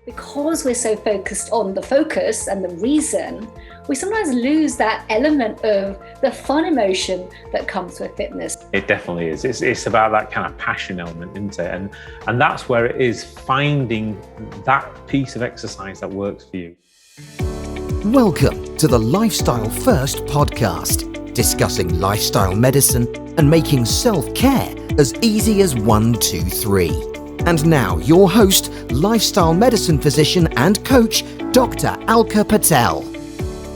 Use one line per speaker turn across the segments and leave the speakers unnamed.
Because we're so focused on the focus and the reason, we sometimes lose that element of the fun emotion that comes with fitness.
It definitely is. It's about that kind of passion element, isn't it? And that's where it is, finding that piece of exercise that works for you.
Welcome to the Lifestyle First podcast, discussing lifestyle medicine and making self-care as easy as 1, 2, 3. And now your host, lifestyle medicine physician and coach, Dr. Alka Patel.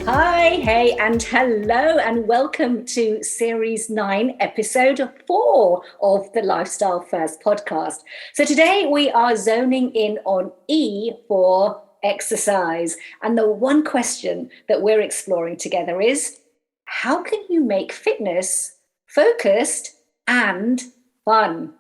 Hi, hey, and hello, and welcome to Series 9, Episode 4 of the Lifestyle First podcast. So today we are zoning in on E for exercise. And the one question that we're exploring together is, how can you make fitness focused and fun?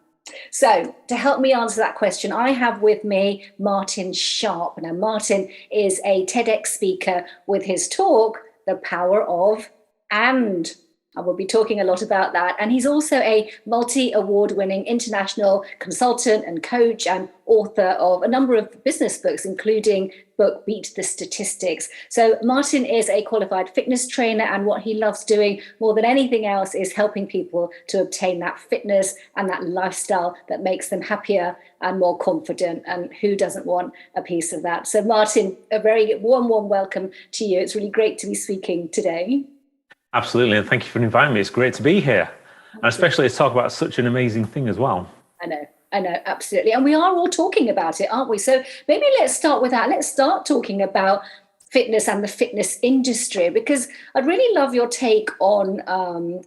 So to help me answer that question, I have with me Martin Sharpe. Now, Martin is a TEDx speaker with his talk, The Power of And. I will be talking a lot about that. And he's also a multi-award-winning international consultant and coach and author of a number of business books, including book Beat the Statistics. So Martin is a qualified fitness trainer, and what he loves doing more than anything else is helping people to obtain that fitness and that lifestyle that makes them happier and more confident. And who doesn't want a piece of that? So Martin, a very warm welcome to you. It's really great to be speaking today.
Absolutely, and thank you for inviting me. It's great to be here, and especially to talk about such an amazing thing as well.
I know, absolutely. And we are all talking about it, aren't we? So maybe let's start with that. Let's start talking about fitness and the fitness industry, because I'd really love your take on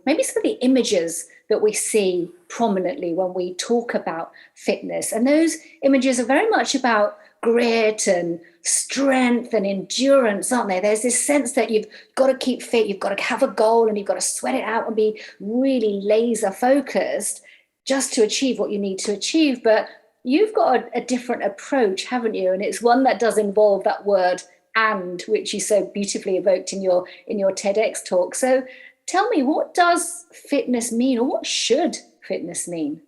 maybe some of the images that we see prominently when we talk about fitness. And those images are very much about grit and strength and endurance, aren't they? There's this sense that you've got to keep fit, you've got to have a goal, and you've got to sweat it out and be really laser focused just to achieve what you need to achieve. But you've got a different approach, haven't you? And it's one that does involve that word "and," which you so beautifully evoked in your TEDx talk. So tell me, what does fitness mean, or what should fitness mean?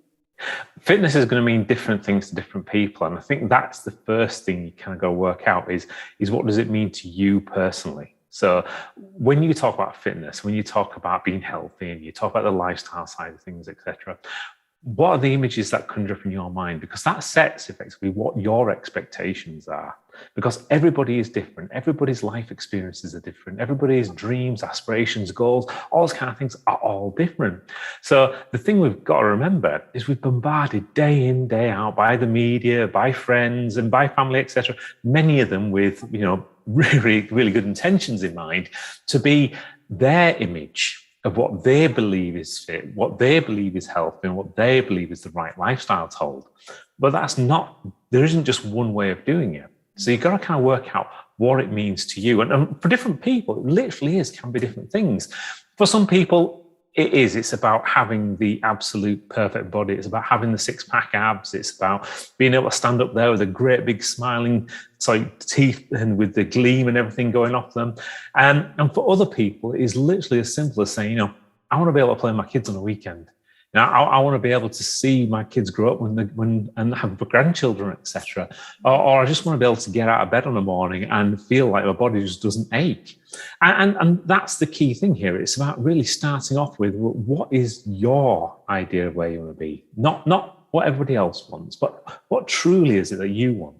Fitness is going to mean different things to different people, and I think that's the first thing you kind of got to work out is what does it mean to you personally. So when you talk about fitness, when you talk about being healthy, and you talk about the lifestyle side of things, etc., what are the images that conjure up in your mind? Because that sets effectively what your expectations are. Because everybody is different. Everybody's life experiences are different. Everybody's dreams, aspirations, goals, all those kind of things are all different. So the thing we've got to remember is we're bombarded day in, day out by the media, by friends and by family, etc. Many of them with, really, really good intentions in mind to be their image of what they believe is fit, what they believe is healthy, and what they believe is the right lifestyle to hold. But there isn't just one way of doing it. So you've got to kind of work out what it means to you. And for different people, it literally can be different things. For some people, it's about having the absolute perfect body. It's about having the six-pack abs. It's about being able to stand up there with a great big smiling teeth and with the gleam and everything going off them. And for other people, it is literally as simple as saying, I want to be able to play with my kids on a weekend. I want to be able to see my kids grow up and have grandchildren, etc. Or I just want to be able to get out of bed in the morning and feel like my body just doesn't ache. And that's the key thing here. It's about really starting off with what is your idea of where you want to be, not what everybody else wants, but what truly is it that you want.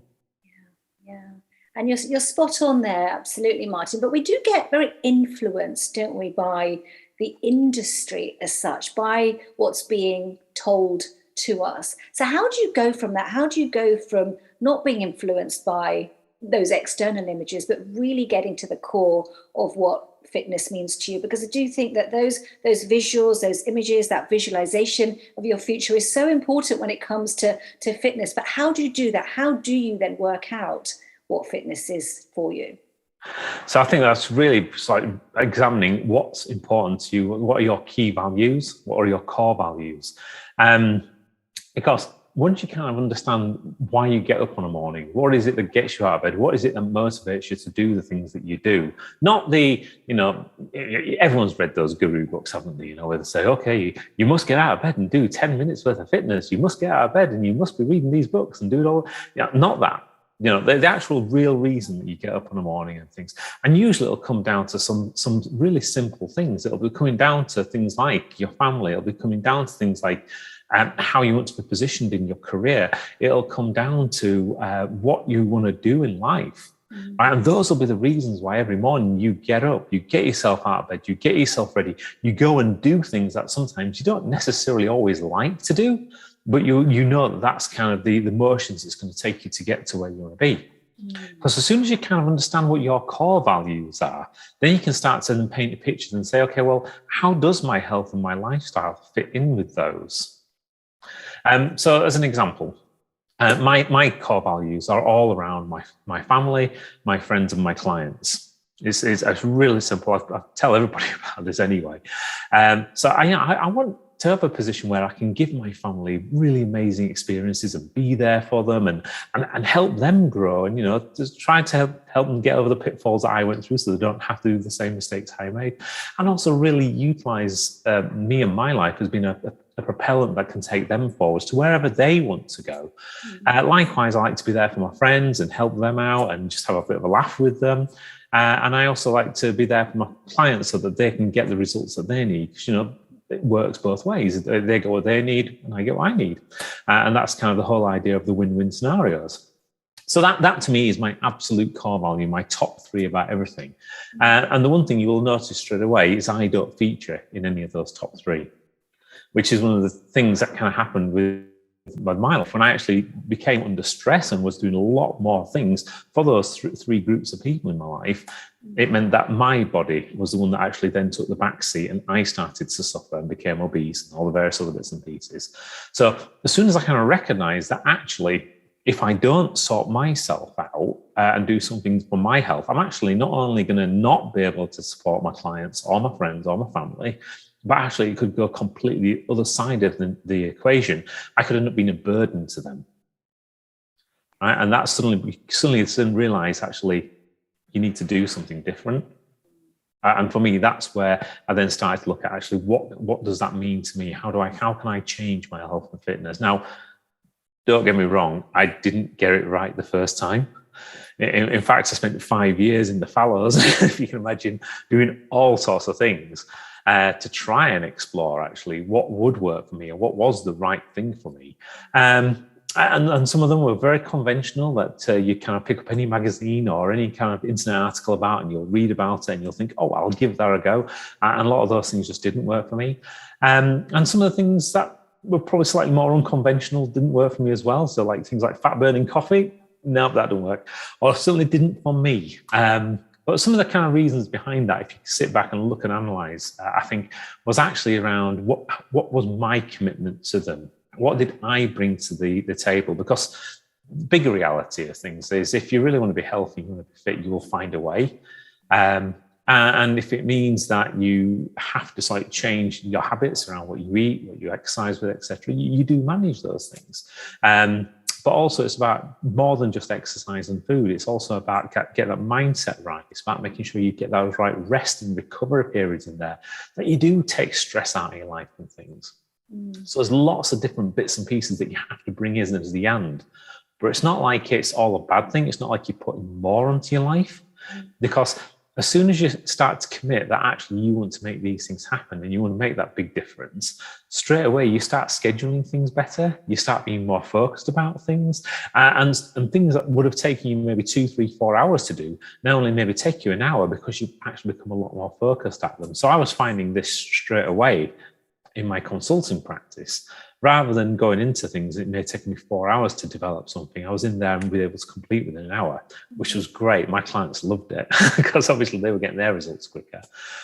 Yeah. And you're spot on there, absolutely, Martin. But we do get very influenced, don't we, by the industry as such, by what's being told to us. So how do you go from that? How do you go from not being influenced by those external images, but really getting to the core of what fitness means to you? Because I do think that those visuals, those images, that visualization of your future is so important when it comes to fitness. But how do you do that? How do you then work out what fitness is for you?
So I think that's really like examining what's important to you. What are your key values? What are your core values? Because once you kind of understand why you get up on a morning, what is it that gets you out of bed? What is it that motivates you to do the things that you do? Not the, everyone's read those guru books, haven't they? Where they say, okay, you must get out of bed and do 10 minutes worth of fitness. You must get out of bed and you must be reading these books and do it all. Not that. the actual real reason that you get up in the morning and things. And usually it'll come down to some really simple things. It'll be coming down to things like your family. It'll be coming down to things like how you want to be positioned in your career. It'll come down to what you want to do in life. Right? And those will be the reasons why every morning you get up, you get yourself out of bed, you get yourself ready, you go and do things that sometimes you don't necessarily always like to do, but you know that that's kind of the motions it's going to take you to get to where you want to be. Because as soon as you kind of understand what your core values are, then you can start to then paint a picture and say, okay, well, how does my health and my lifestyle fit in with those? So as an example, my core values are all around my family, my friends, and my clients. It's really simple. I tell everybody about this anyway. So I want to have a position where I can give my family really amazing experiences and be there for them and help them grow, and just try to help them get over the pitfalls that I went through so they don't have to do the same mistakes I made, and also really utilize me and my life as being a propellant that can take them forwards to wherever they want to go. Likewise, I like to be there for my friends and help them out and just have a bit of a laugh with them. And I also like to be there for my clients so that they can get the results that they need. Because, it works both ways. They get what they need and I get what I need. And that's kind of the whole idea of the win-win scenarios. So that to me is my absolute core value, my top three about everything. And the one thing you will notice straight away is I don't feature in any of those top three, which is one of the things that kind of happened with my life when I actually became under stress and was doing a lot more things for those three groups of people in my life. It meant that my body was the one that actually then took the back seat, and I started to suffer and became obese and all the various other bits and pieces. So as soon as I kind of recognized that actually, if I don't sort myself out and do something for my health, I'm actually not only going to not be able to support my clients or my friends or my family, but actually it could go completely the other side of the equation. I could end up being a burden to them. Right? And that suddenly realize actually you need to do something different. And for me, that's where I then started to look at actually what does that mean to me? How can I change my health and fitness? Now, don't get me wrong, I didn't get it right the first time. In fact, I spent 5 years in the fallows, if you can imagine, doing all sorts of things to try and explore actually what would work for me and what was the right thing for me. And some of them were very conventional that you kind of pick up any magazine or any kind of internet article about and you'll read about it and you'll think, oh, I'll give that a go. And a lot of those things just didn't work for me. And some of the things that were probably slightly more unconventional didn't work for me as well. So like things like fat burning coffee, no, that didn't work. Or certainly didn't for me. But some of the kind of reasons behind that, if you sit back and look and analyze, I think was actually around what was my commitment to them? What did I bring to the table? Because the bigger reality of things is if you really want to be healthy, you want to be fit, you will find a way. And if it means that you have to slightly change your habits around what you eat, what you exercise with, etc., you do manage those things. But also it's about more than just exercise and food. It's also about get that mindset right. It's about making sure you get those right rest and recovery periods in there, that you do take stress out of your life and things. So there's lots of different bits and pieces that you have to bring in as the end. But it's not like it's all a bad thing. It's not like you're putting more onto your life. Because as soon as you start to commit that actually you want to make these things happen and you want to make that big difference, straight away you start scheduling things better. You start being more focused about things. And things that would have taken you maybe 2, 3, 4 hours to do now only maybe take you an hour because you actually become a lot more focused at them. So I was finding this straight away in my consulting practice. Rather than going into things, it may take me 4 hours to develop something. I was in there and be able to complete within an hour, which was great. My clients loved it because obviously they were getting their results quicker.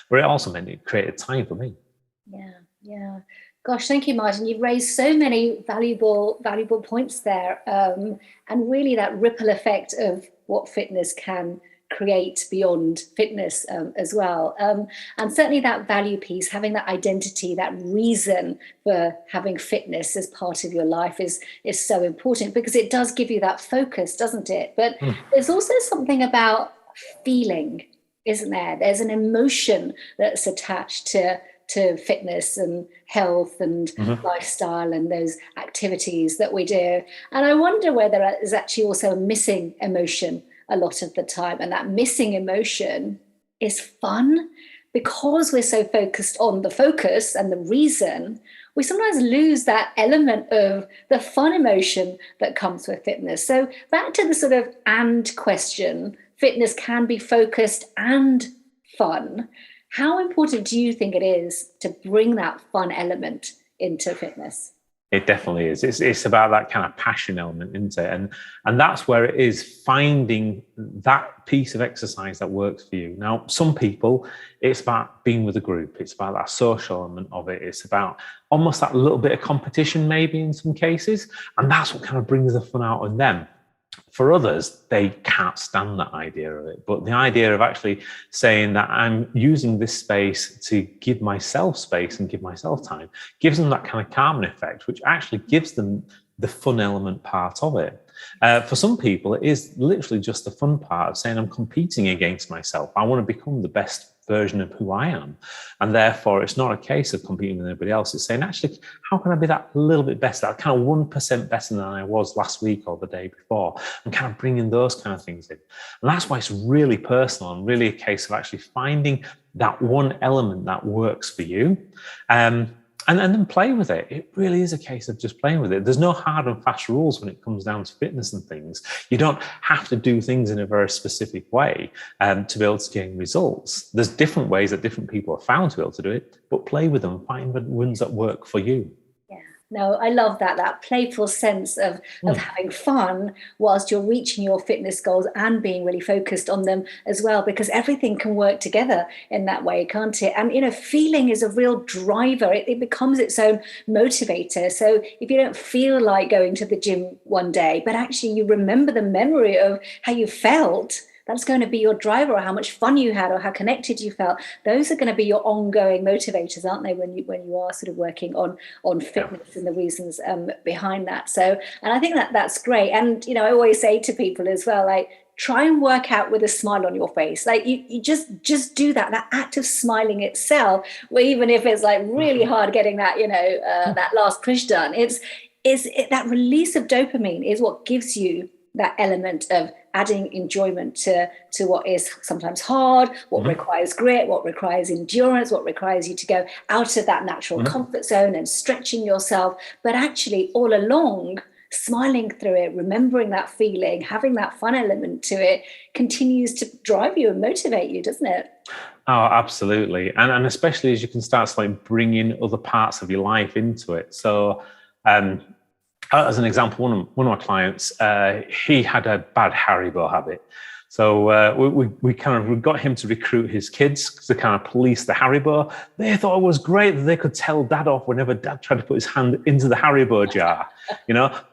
But it also meant it created time for me.
Yeah. Gosh, thank you, Martin. You've raised so many valuable points there, and really that ripple effect of what fitness can create beyond fitness as well. And certainly that value piece, having that identity, that reason for having fitness as part of your life is so important, because it does give you that focus, doesn't it? But there's also something about feeling, isn't there? There's an emotion that's attached to to fitness and health and lifestyle and those activities that we do. And I wonder whether there is actually also a missing emotion a lot of the time. And that missing emotion is fun. Because we're so focused on the focus and the reason, we sometimes lose that element of the fun emotion that comes with fitness. So back to the sort of and question, fitness can be focused and fun. How important do you think it is to bring that fun element into fitness?
It definitely is. It's about that kind of passion element, isn't it? And that's where it is, finding that piece of exercise that works for you. Now, some people, it's about being with a group. It's about that social element of it. It's about almost that little bit of competition, maybe in some cases. And that's what kind of brings the fun out of them. For others, they can't stand that idea of it. But the idea of actually saying that I'm using this space to give myself space and give myself time gives them that kind of calming effect, which actually gives them the fun element part of it. For some people, it is literally just the fun part of saying I'm competing against myself. I want to become the best version of who I am. And therefore, it's not a case of competing with anybody else. It's saying, actually, how can I be that little bit better, that kind of 1% better than I was last week or the day before? And kind of bringing those kind of things in. And that's why it's really personal and really a case of actually finding that one element that works for you. And then play with it. It really is a case of just playing with it. There's no hard and fast rules when it comes down to fitness and things. You don't have to do things in a very specific way to be able to gain results. There's different ways that different people are found to be able to do it, but play with them, find the ones that work for you.
No, I love that playful sense of having fun whilst you're reaching your fitness goals and being really focused on them as well, because everything can work together in that way, can't it? And, feeling is a real driver. It becomes its own motivator. So if you don't feel like going to the gym one day, but actually you remember the memory of how you felt, that's going to be your driver, or how much fun you had, or how connected you felt. Those are going to be your ongoing motivators, aren't they, when you are sort of working on fitness and the reasons behind that. So, and I think that's great. And, I always say to people as well, like, try and work out with a smile on your face. Like you just do that act of smiling itself, where even if it's like really hard getting that, that last push done, it's that release of dopamine is what gives you that element of adding enjoyment to what is sometimes hard, what requires grit, what requires endurance, what requires you to go out of that natural comfort zone and stretching yourself. But actually all along, smiling through it, remembering that feeling, having that fun element to it continues to drive you and motivate you, doesn't it?
Oh, absolutely. And especially as you can start to like bring in other parts of your life into it. So, as an example, one of my clients, he had a bad Haribo habit. So we got him to recruit his kids to kind of police the Haribo. They thought it was great that they could tell Dad off whenever Dad tried to put his hand into the Haribo jar,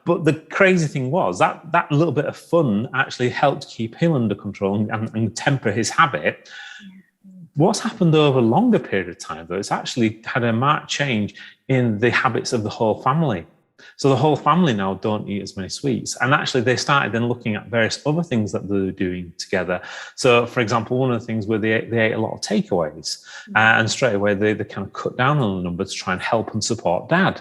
But the crazy thing was that little bit of fun actually helped keep him under control and temper his habit. What's happened over a longer period of time, though, it's actually had a marked change in the habits of the whole family. So the whole family now don't eat as many sweets. And actually they started then looking at various other things that they're doing together. So for example, one of the things where they ate a lot of takeaways and straight away they kind of cut down on the number to try and help and support Dad.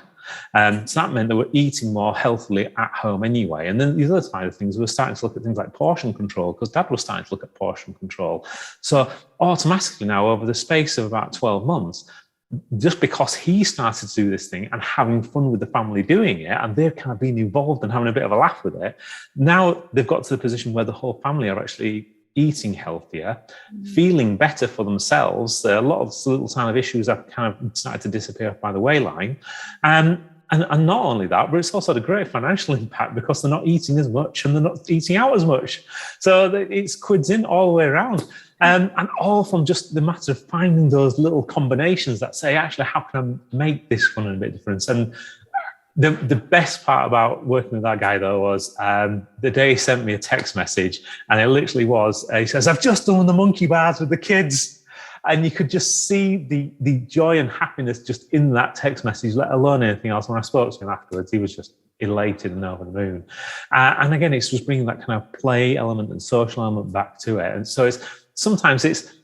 So that meant they were eating more healthily at home anyway. And then the other side of things, we were starting to look at things like portion control, because Dad was starting to look at portion control. So automatically now, over the space of about 12 months, just because he started to do this thing and having fun with the family doing it, and they've kind of been involved and having a bit of a laugh with it, now they've got to the position where the whole family are actually eating healthier, feeling better for themselves. A lot of little kind of issues have kind of started to disappear by the wayline. And not only that, but it's also had a great financial impact because they're not eating as much and they're not eating out as much. So it's quids in all the way around. And all from just the matter of finding those little combinations that say, actually, how can I make this fun and a bit different? And the best part about working with that guy, though, was the day he sent me a text message, and it literally was, he says, I've just done the monkey bars with the kids. And you could just see the joy and happiness just in that text message, let alone anything else. When I spoke to him afterwards, he was just elated and over the moon. And again, it's just bringing that kind of play element and social element back to it. And so sometimes it's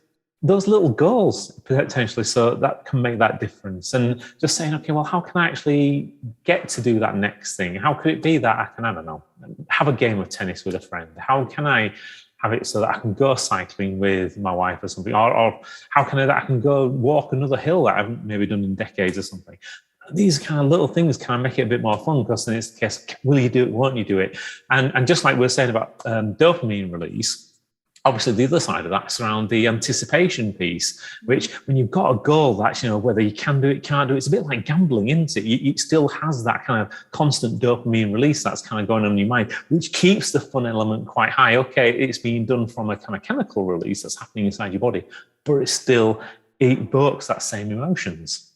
those little goals potentially, so that can make that difference. And just saying, okay, well, how can I actually get to do that next thing? How could it be that I can, I don't know, have a game of tennis with a friend? How can I have it so that I can go cycling with my wife or something? Or how can I can go walk another hill that I haven't maybe done in decades or something? These kind of little things kind of make it a bit more fun, because then it's the case, will you do it, won't you do it? And just like we were saying about dopamine release, obviously the other side of that's around the anticipation piece, which when you've got a goal that's, whether you can do it, can't do it, it's a bit like gambling, isn't it? It still has that kind of constant dopamine release that's kind of going on in your mind, which keeps the fun element quite high. Okay, it's being done from a kind of chemical release that's happening inside your body, but it evokes that same emotions.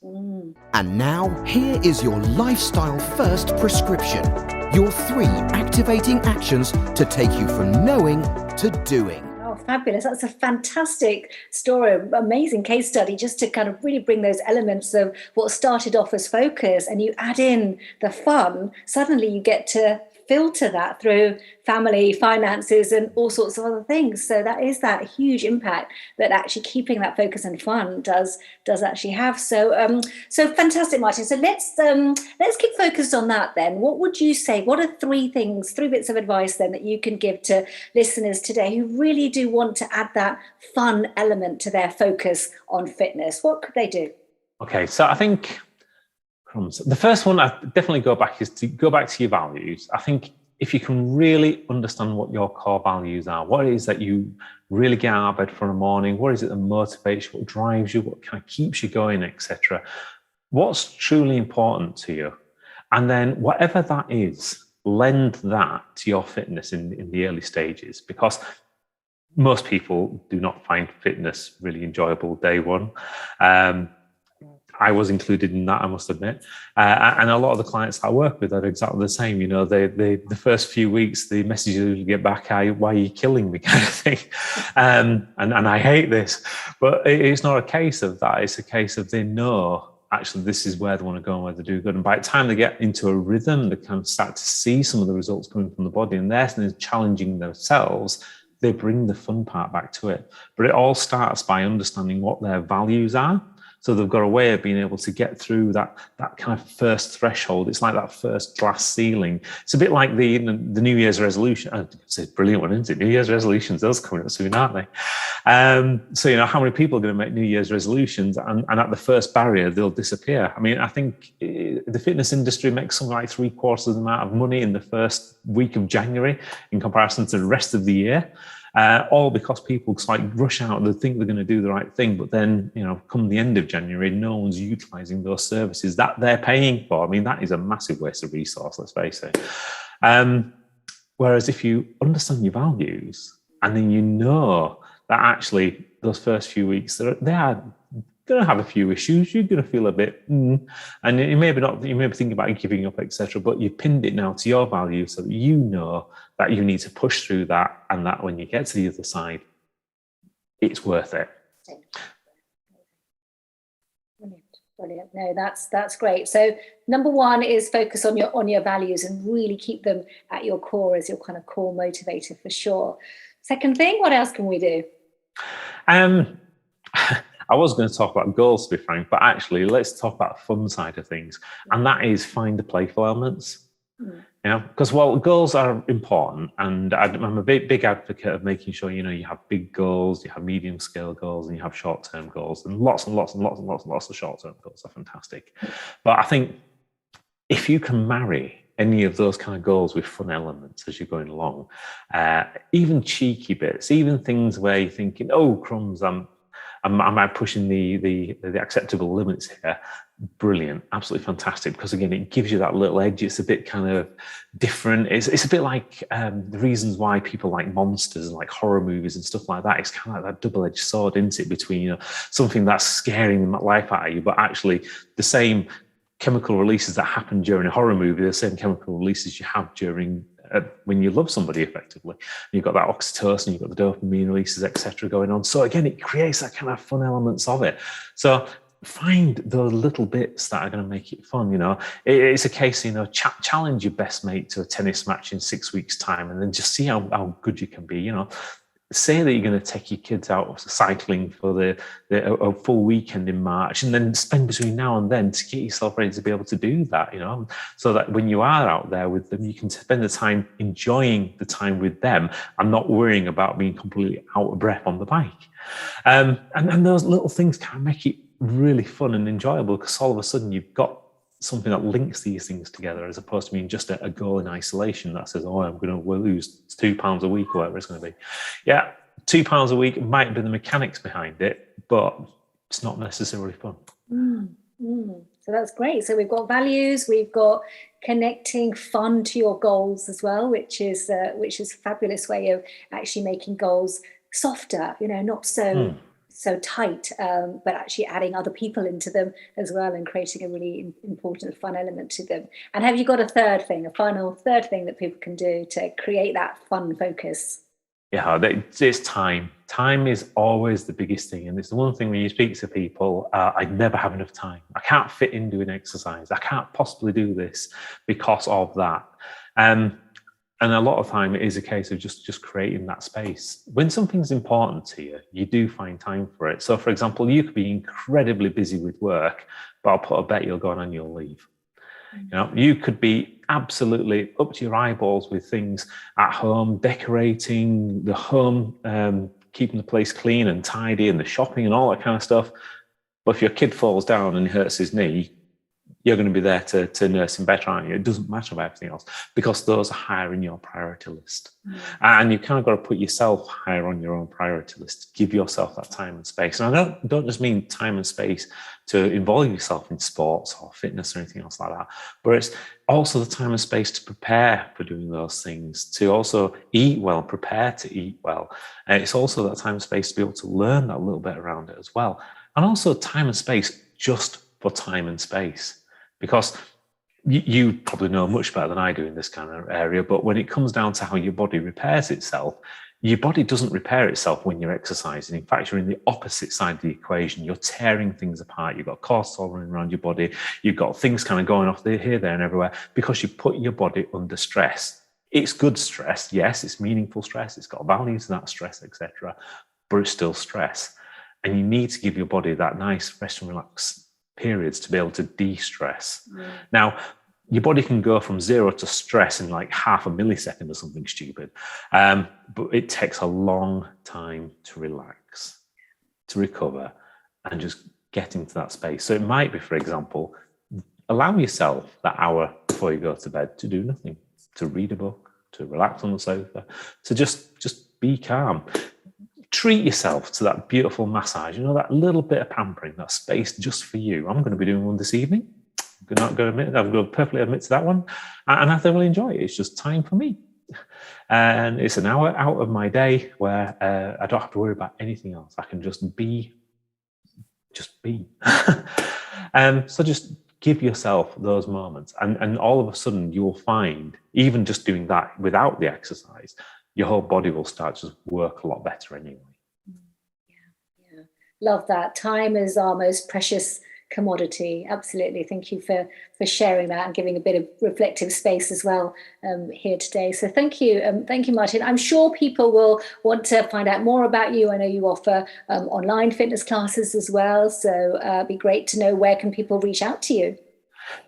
And now, here is your lifestyle first prescription. Your 3 activating actions to take you from knowing to doing.
Oh, fabulous. That's a fantastic story, amazing case study, just to kind of really bring those elements of what started off as focus, and you add in the fun. Suddenly you get to filter that through family, finances, and all sorts of other things. So that is that huge impact that actually keeping that focus and fun does actually have. So so fantastic, Martin. So let's keep focused on that then. What would you say? What are 3 bits of advice then that you can give to listeners today who really do want to add that fun element to their focus on fitness? What could they do?
Okay, so I think the first one I definitely go back to your values. I think if you can really understand what your core values are, what it is that you really get out of bed for in the morning, what is it that motivates you, what drives you, what kind of keeps you going, etc. What's truly important to you? And then whatever that is, lend that to your fitness in the early stages, because most people do not find fitness really enjoyable day one. I was included in that, I must admit. And a lot of the clients I work with are exactly the same. The first few weeks, the messages you get back are, why are you killing me, kind of thing. And I hate this. But it's not a case of that. It's a case of they know, actually, this is where they want to go and where they do good. And by the time they get into a rhythm, they kind of start to see some of the results coming from the body, and they're challenging themselves, they bring the fun part back to it. But it all starts by understanding what their values are. So they've got a way of being able to get through that kind of first threshold. It's like that first glass ceiling. It's a bit like the New Year's resolution. It's a brilliant one, isn't it? New Year's resolutions, those coming up soon, aren't they? So, how many people are going to make New Year's resolutions, and at the first barrier, they'll disappear? I mean, I think the fitness industry makes something like 3/4 of the amount of money in the first week of January in comparison to the rest of the year. All because people rush out and they think they're going to do the right thing, but then, come the end of January, no one's utilising those services that they're paying for. I mean, that is a massive waste of resource, let's face it. Whereas if you understand your values, and then that actually those first few weeks, they are going to have a few issues. You're going to feel a bit, and you may be thinking about giving up, etc. But you pinned it now to your values, so that you know that you need to push through that, and that when you get to the other side, it's worth it.
Brilliant. No, that's great. So number 1 is focus on your values and really keep them at your core as your kind of core motivator for sure. Second thing, what else can we do?
I was going to talk about goals, to be frank, but actually let's talk about the fun side of things. And that is find the playful elements. Because goals are important, and I'm a big advocate of making sure, you have big goals, you have medium scale goals, and you have short-term goals, and lots and lots and lots and lots and lots of short-term goals are fantastic. But I think if you can marry any of those kind of goals with fun elements as you're going along, even cheeky bits, even things where you're thinking, oh, crumbs, am I pushing the acceptable limits here? Brilliant, absolutely fantastic, because again, it gives you that little edge. It's a bit kind of different. It's a bit like the reasons why people like monsters and like horror movies and stuff like that. It's kind of like that double-edged sword, isn't it, between something that's scaring the life out of you, but actually the same chemical releases that happen during a horror movie, the same chemical releases you have during when you love somebody effectively. You've got that oxytocin, you've got the dopamine releases, etc. going on. So again, it creates that kind of fun elements of it. So find those little bits that are going to make it fun. It's a case, challenge your best mate to a tennis match in 6 weeks' time, and then just see how good you can be. say that you're going to take your kids out cycling for a full weekend in March, and then spend between now and then to get yourself ready to be able to do that, so that when you are out there with them, you can spend the time enjoying the time with them and not worrying about being completely out of breath on the bike. And those little things can make it really fun and enjoyable, because all of a sudden you've got something that links these things together, as opposed to being just a goal in isolation that says, oh, I'm going to lose 2 pounds a week or whatever it's going to be. Yeah, 2 pounds a week might be the mechanics behind it, but it's not necessarily fun.
So that's great. So we've got values, we've got connecting fun to your goals as well, which is a fabulous way of actually making goals softer, not so tight, but actually adding other people into them as well, and creating a really important fun element to them. And have you got a final third thing that people can do to create that fun focus?
Yeah, it's time. Time is always the biggest thing. And it's the one thing when you speak to people, I never have enough time. I can't fit in doing exercise. I can't possibly do this because of that. And a lot of time it is a case of just creating that space. When something's important to you, you do find time for it. So, for example, you could be incredibly busy with work, but I'll put a bet you'll go on annual leave. You could be absolutely up to your eyeballs with things at home, decorating the home, keeping the place clean and tidy, and the shopping and all that kind of stuff. But if your kid falls down and hurts his knee, you're going to be there to nurse him better, aren't you? It doesn't matter about everything else, because those are higher in your priority list. And you kind of got to put yourself higher on your own priority list. Give yourself that time and space. And I don't just mean time and space to involve yourself in sports or fitness or anything else like that, but it's also the time and space to prepare for doing those things, to also eat well, prepare to eat well. And it's also that time and space to be able to learn that little bit around it as well. And also time and space just for time and space. Because you probably know much better than I do in this kind of area, but when it comes down to how your body repairs itself, your body doesn't repair itself when you're exercising. In fact, you're in the opposite side of the equation. You're tearing things apart. You've got cortisol running around your body. You've got things kind of going off here, there, and everywhere, because you put your body under stress. It's good stress. Yes, it's meaningful stress. It's got values in that stress, etc. But it's still stress. And you need to give your body that nice rest and relax periods to be able to de-stress. Now, your body can go from 0 to stress in like half a millisecond or something stupid, but it takes a long time to relax, to recover, and just get into that space. So it might be, for example, allow yourself that hour before you go to bed to do nothing, to read a book, to relax on the sofa, to just be calm. Treat yourself to that beautiful massage, that little bit of pampering, that space just for you. I'm going to be doing one this evening. I'm not going to admit, I'm going to perfectly admit to that one. And I thoroughly enjoy it. It's just time for me. And it's an hour out of my day where I don't have to worry about anything else. I can just be. So just give yourself those moments. And all of a sudden you will find, even just doing that without the exercise, your whole body will start to work a lot better anyway.
Yeah. Love that. Time is our most precious commodity. Absolutely. Thank you for sharing that and giving a bit of reflective space as well here today. So thank you, Martin. I'm sure people will want to find out more about you. I know you offer online fitness classes as well. So it'd be great to know, where can people reach out to you?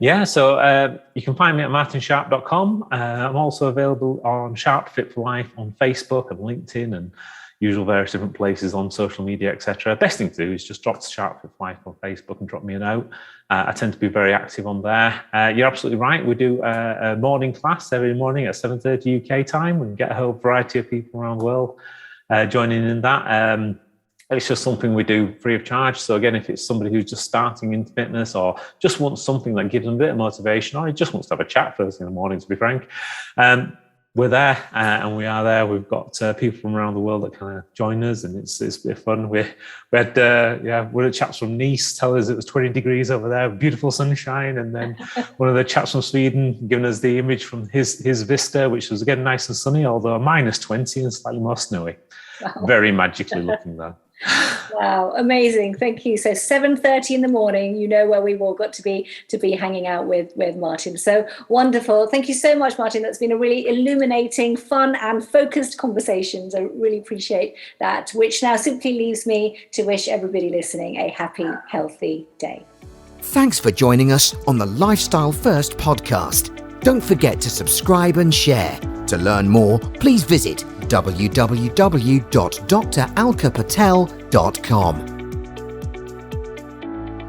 Yeah, so you can find me at martinsharpe.com. I'm also available on Sharpe Fit for Life on Facebook and LinkedIn and usual various different places on social media, etc. Best thing to do is just drop to Sharpe Fit for Life on Facebook and drop me a note. I tend to be very active on there. You're absolutely right. We do a morning class every morning at 7:30 UK time. We can get a whole variety of people around the world joining in that. It's just something we do free of charge. So again, if it's somebody who's just starting into fitness or just wants something that gives them a bit of motivation, or just wants to have a chat first in the morning, to be frank, we're there and we are there. We've got people from around the world that kind of join us, and it's a bit of fun. We had one of the chaps from Nice tell us it was 20 degrees over there, beautiful sunshine, and then one of the chaps from Sweden giving us the image from his vista, which was again nice and sunny, although -20 and slightly more snowy. Wow. Very magically looking there.
Wow, amazing. Thank you. So 7:30 in the morning, you know where we've all got to be hanging out with Martin. So wonderful. Thank you so much, Martin. That's been a really illuminating, fun and focused conversation. So really appreciate that, which now simply leaves me to wish everybody listening a happy, healthy day.
Thanks for joining us on the Lifestyle First podcast. Don't forget to subscribe and share. To learn more, please visit www.dralkapatel.com.